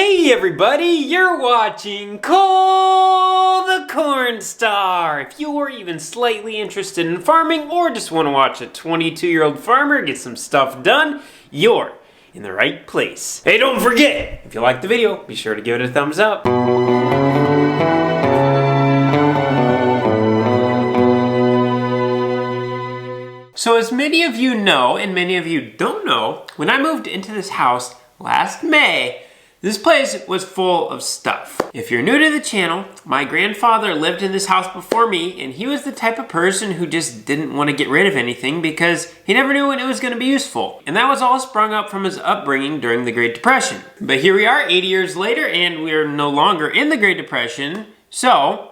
Hey everybody, you're watching Cole the Cornstar. If you are even slightly interested in farming or just want to watch a 22-year-old farmer get some stuff done, you're in the right place. Hey, don't forget, if you liked the video, be sure to give it a thumbs up. So as many of you know, and many of you don't know, when I moved into this house last May, this place was full of stuff. If you're new to the channel, my grandfather lived in this house before me, and he was the type of person who just didn't want to get rid of anything because he never knew when it was going to be useful. And that was all sprung up from his upbringing during the Great Depression. But here we are 80 years later, and we're no longer in the Great Depression, so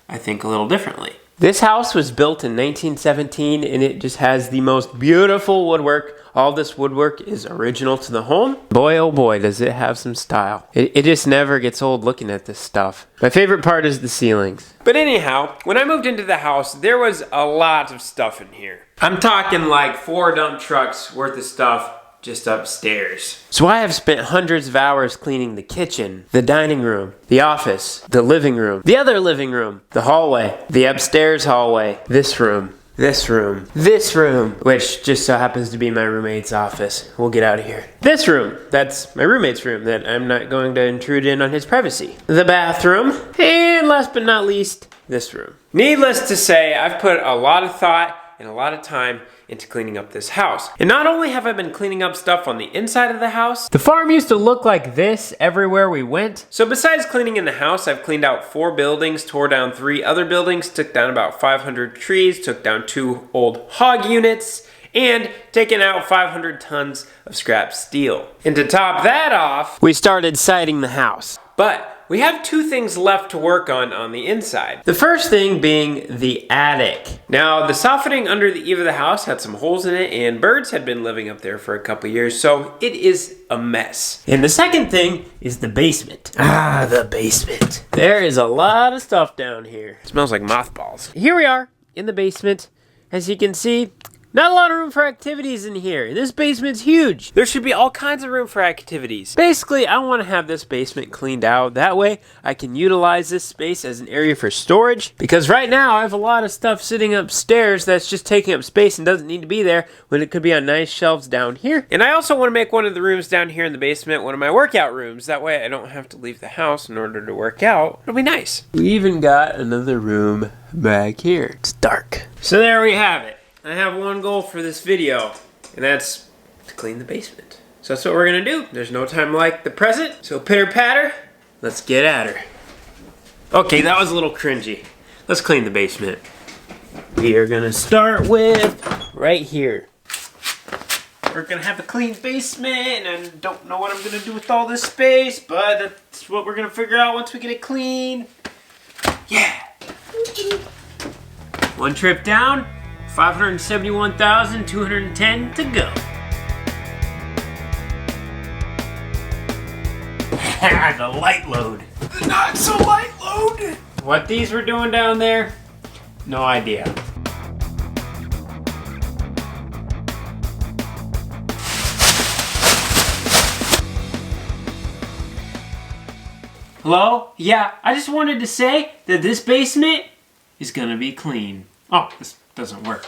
I think a little differently. This house was built in 1917, and it just has the most beautiful woodwork. All this woodwork is original to the home. Boy, oh boy, does it have some style. It just never gets old looking at this stuff. My favorite part is the ceilings. But anyhow, when I moved into the house, there was a lot of stuff in here. I'm talking like 4 dump trucks worth of stuff just upstairs. So I have spent hundreds of hours cleaning the kitchen, the dining room, the office, the living room, the other living room, the hallway, the upstairs hallway, this room, this room, this room, which just so happens to be my roommate's office. We'll get out of here. This room, that's my roommate's room that I'm not going to intrude in on his privacy. The bathroom, and last but not least, this room. Needless to say, I've put a lot of thought and a lot of time into cleaning up this house. And not only have I been cleaning up stuff on the inside of the house, the farm used to look like this everywhere we went. So besides cleaning in the house, I've cleaned out 4 buildings, tore down 3 other buildings, took down about 500 trees, took down 2 old hog units, and taken out 500 tons of scrap steel. And to top that off, we started siding the house. But we have 2 things left to work on the inside. The first thing being the attic. Now, the softening under the eave of the house had some holes in it, and birds had been living up there for a couple years, so it is a mess. And the second thing is the basement. Ah, the basement. There is a lot of stuff down here. It smells like mothballs. Here we are in the basement. As you can see, not a lot of room for activities in here. This basement's huge. There should be all kinds of room for activities. Basically, I want to have this basement cleaned out. That way, I can utilize this space as an area for storage. Because right now, I have a lot of stuff sitting upstairs that's just taking up space and doesn't need to be there when it could be on nice shelves down here. And I also want to make one of the rooms down here in the basement one of my workout rooms. That way, I don't have to leave the house in order to work out. It'll be nice. We even got another room back here. It's dark. So there we have it. I have one goal for this video, and that's to clean the basement. So that's what we're gonna do. There's no time like the present, so pitter patter, let's get at her. Okay, that was a little cringy. Let's clean the basement. We are gonna start with right here. We're gonna have a clean basement, and I don't know what I'm gonna do with all this space, but that's what we're gonna figure out once we get it clean. Yeah. One trip down. 571,210 to go. The light load. Not so light load. What these were doing down there, no idea. Hello? Yeah, I just wanted to say that this basement is gonna be clean. Oh, this doesn't work.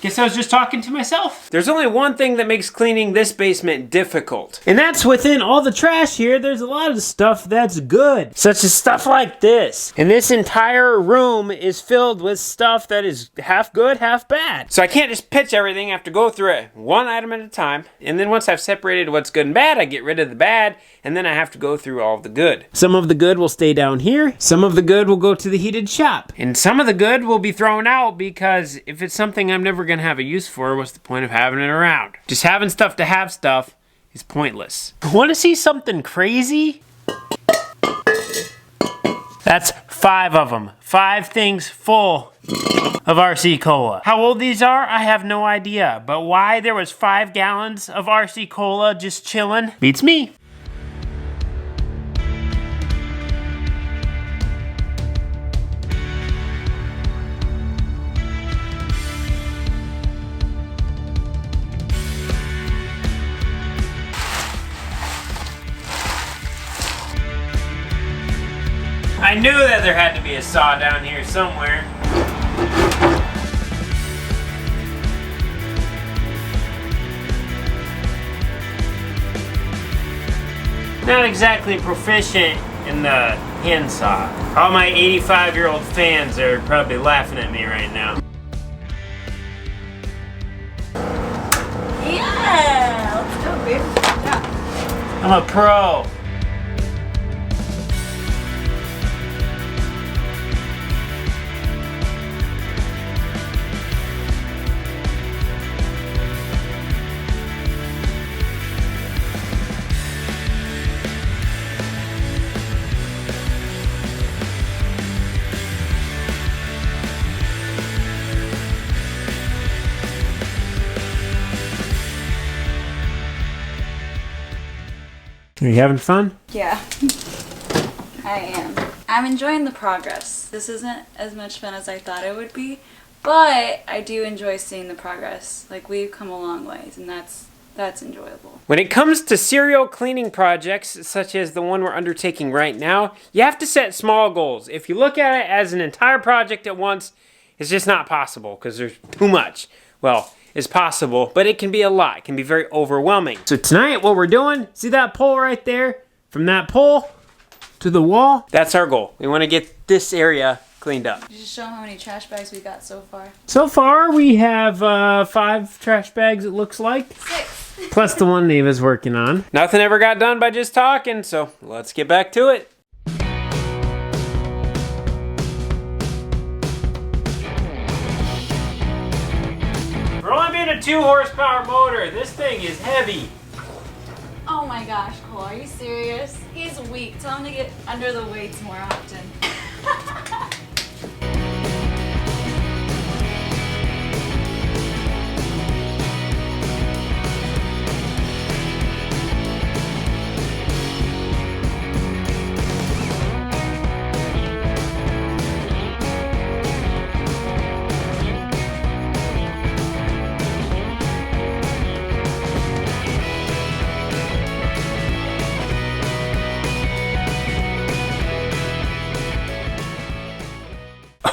Guess I was just talking to myself. There's only one thing that makes cleaning this basement difficult. And that's within all the trash here, there's a lot of stuff that's good. Such as stuff like this. And this entire room is filled with stuff that is half good, half bad. So I can't just pitch everything, I have to go through it one item at a time. And then once I've separated what's good and bad, I get rid of the bad, and then I have to go through all of the good. Some of the good will stay down here. Some of the good will go to the heated shop. And some of the good will be thrown out because if it's something I'm never gonna have a use for, what's the point of having it around? Just having stuff to have stuff is pointless. Want to see something crazy? That's 5 of them. 5 things full of RC Cola. How old these are, I have no idea, but why there was 5 gallons of RC Cola just chilling beats me. I knew that there had to be a saw down here somewhere. Not exactly proficient in the handsaw. All my 85-year-old fans are probably laughing at me right now. Yeah, let's go, babe. Yeah. I'm a pro. Are you having fun? Yeah, I am. I'm enjoying the progress. This isn't as much fun as I thought it would be, but I do enjoy seeing the progress. Like, we've come a long ways, and that's enjoyable. When it comes to serial cleaning projects, such as the one we're undertaking right now, you have to set small goals. If you look at it as an entire project at once, it's just not possible because there's too much. Well, it's possible, but it can be a lot. It can be very overwhelming. So tonight, what we're doing, see that pole right there? From that pole to the wall, that's our goal. We want to get this area cleaned up. Did you show them how many trash bags we got so far? So far, we have 5 trash bags, it looks like. 6. Plus the one Neva's working on. Nothing ever got done by just talking, so let's get back to it. We're only being a 2-horsepower motor. This thing is heavy. Oh my gosh, Cole, are you serious? He's weak. Tell him to get under the weights more often.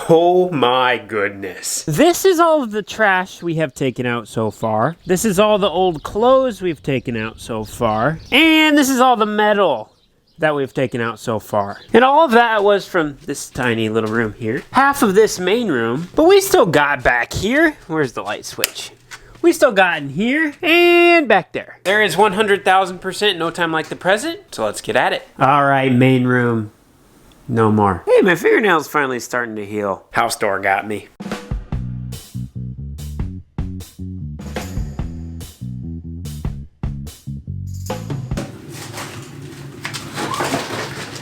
Oh my goodness. This is all of the trash we have taken out so far. This is all the old clothes we've taken out so far. And this is all the metal that we've taken out so far. And all of that was from this tiny little room here. Half of this main room, but we still got back here. Where's the light switch? We still got in here and back there. There is 100,000% no time like the present, so let's get at it. All right, main room. No more. Hey, my fingernail's finally starting to heal. House door got me.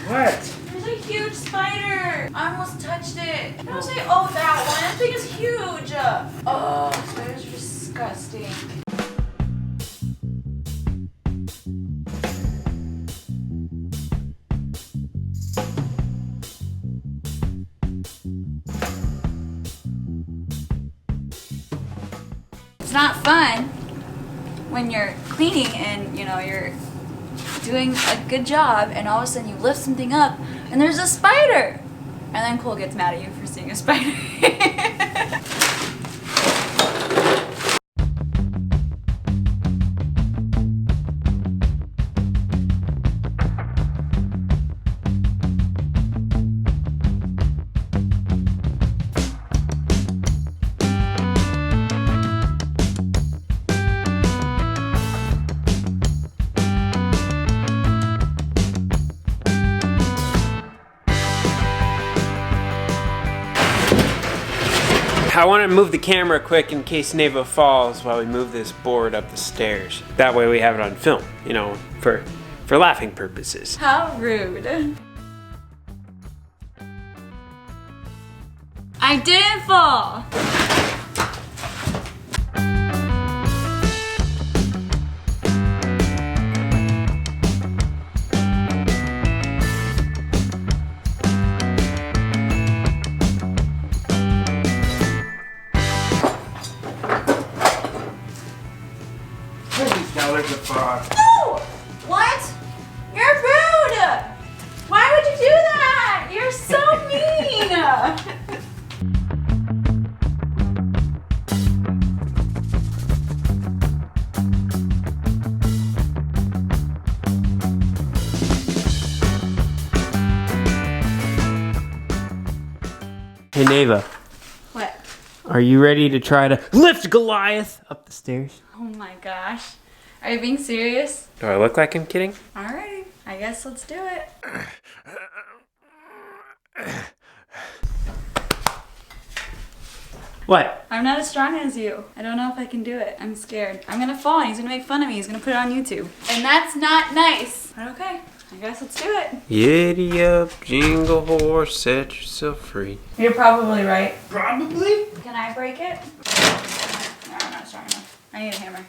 What? There's a huge spider. I almost touched it. Don't say, oh, that one. That thing is huge. Oh, spiders are disgusting. It's not fun when you're cleaning and, you know, you're doing a good job and all of a sudden you lift something up and there's a spider. And then Cole gets mad at you for seeing a spider. I want to move the camera quick in case Neva falls while we move this board up the stairs. That way we have it on film, you know, for laughing purposes. How rude. I didn't fall. There's a frog. No! What? You're rude! Why would you do that? You're so Hey, Neva. What? Are you ready to try to lift Goliath up the stairs? Oh my gosh. Are you being serious? Do I look like I'm kidding? Alrighty. I guess let's do it. What? I'm not as strong as you. I don't know if I can do it. I'm scared. I'm gonna fall and he's gonna make fun of me. He's gonna put it on YouTube. And that's not nice. But okay. I guess let's do it. Giddy up, jingle horse, set yourself free. You're probably right. Probably? Can I break it? No, I'm not strong enough. I need a hammer.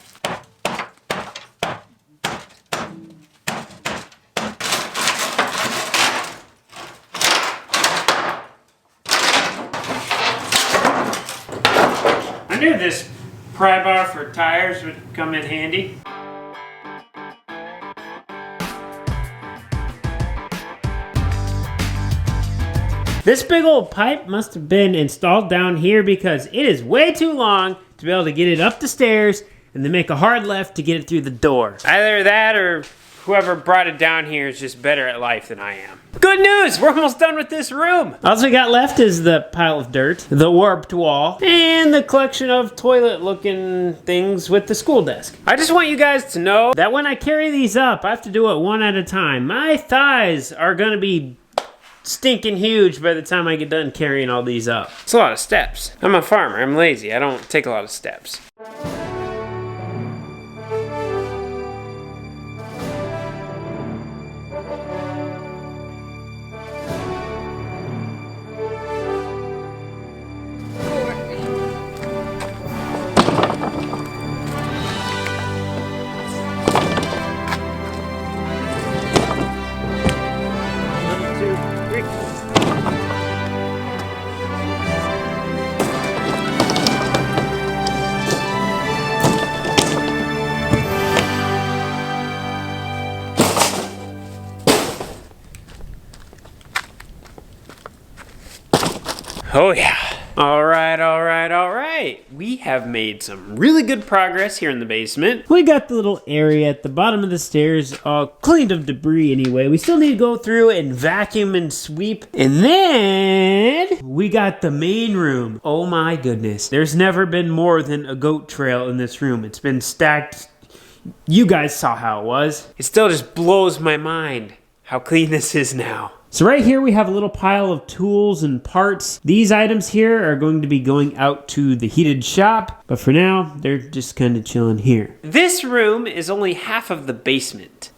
I knew this pry bar for tires would come in handy. This big old pipe must have been installed down here because it is way too long to be able to get it up the stairs and then make a hard left to get it through the door. Either that or whoever brought it down here is just better at life than I am. Good news! We're almost done with this room! All we got left is the pile of dirt, the warped wall, and the collection of toilet-looking things with the school desk. I just want you guys to know that when I carry these up, I have to do it one at a time. My thighs are gonna be stinking huge by the time I get done carrying all these up. It's a lot of steps. I'm a farmer, I'm lazy, I don't take a lot of steps. Oh yeah. All right. We have made some really good progress here in the basement. We got the little area at the bottom of the stairs all cleaned of debris anyway. We still need to go through and vacuum and sweep. And then we got the main room. Oh my goodness. There's never been more than a goat trail in this room. It's been stacked. You guys saw how it was. It still just blows my mind how clean this is now. So right here we have a little pile of tools and parts. These items here are going to be going out to the heated shop, but for now, they're just kind of chilling here. This room is only half of the basement.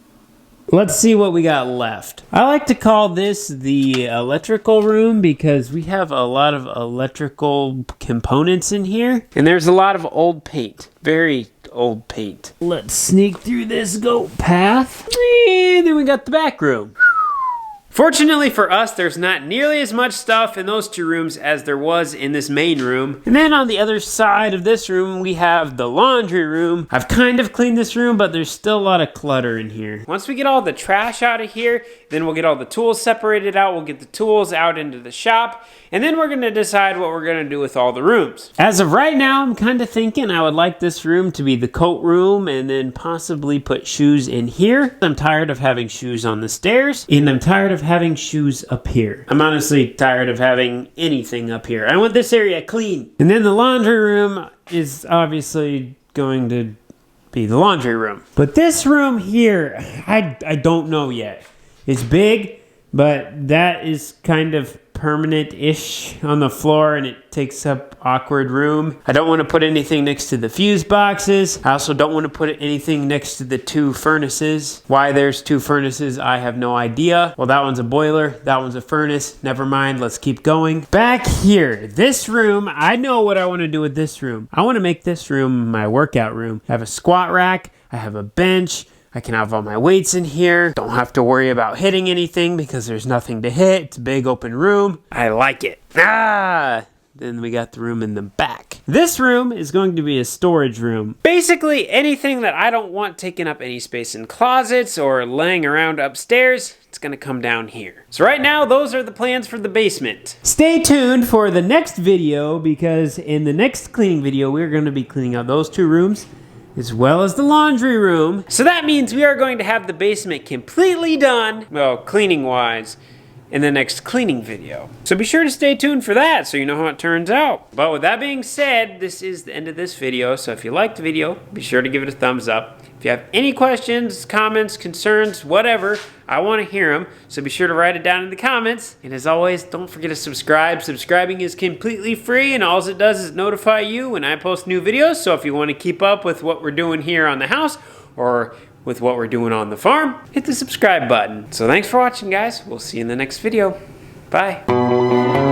Let's see what we got left. I like to call this the electrical room because we have a lot of electrical components in here, and there's a lot of old paint. Very old paint. Let's sneak through this goat path, and then we got the back room. Fortunately for us, there's not nearly as much stuff in those two rooms as there was in this main room. And then on the other side of this room, we have the laundry room. I've kind of cleaned this room, but there's still a lot of clutter in here. Once we get all the trash out of here, then we'll get all the tools separated out. We'll get the tools out into the shop, and then we're gonna decide what we're gonna do with all the rooms. As of right now, I'm kind of thinking I would like this room to be the coat room and then possibly put shoes in here. I'm tired of having shoes on the stairs, and I'm tired of having shoes up here. I'm honestly tired of having anything up here. I want this area clean. And then the laundry room is obviously going to be the laundry room. But this room here, I don't know yet. It's big, but that is kind of permanent-ish on the floor, and it takes up awkward room. I don't want to put anything next to the fuse boxes. I also don't want to put anything next to the two furnaces. Why there's two furnaces, I have no idea. Well, that one's a boiler, that one's a furnace. Never mind, let's keep going. Back here, this room, I know what I want to do with this room. I want to make this room my workout room. I have a squat rack, I have a bench, I can have all my weights in here. Don't have to worry about hitting anything because there's nothing to hit. It's a big open room. I like it. Then we got the room in the back. This room is going to be a storage room. Basically anything that I don't want taking up any space in closets or laying around upstairs, it's gonna come down here. So right now, those are the plans for the basement. Stay tuned for the next video because in the next cleaning video, we're gonna be cleaning out those two rooms as well as the laundry room. So that means we are going to have the basement completely done, well, cleaning wise, in the next cleaning video. So be sure to stay tuned for that so you know how it turns out. But with that being said, this is the end of this video. So if you liked the video, be sure to give it a thumbs up. If you have any questions, comments, concerns, whatever, I want to hear them. So be sure to write it down in the comments. And as always, don't forget to subscribe. Subscribing is completely free, and all it does is notify you when I post new videos. So if you want to keep up with what we're doing here on the house or with what we're doing on the farm, hit the subscribe button. So thanks for watching, guys. We'll see you in the next video. Bye.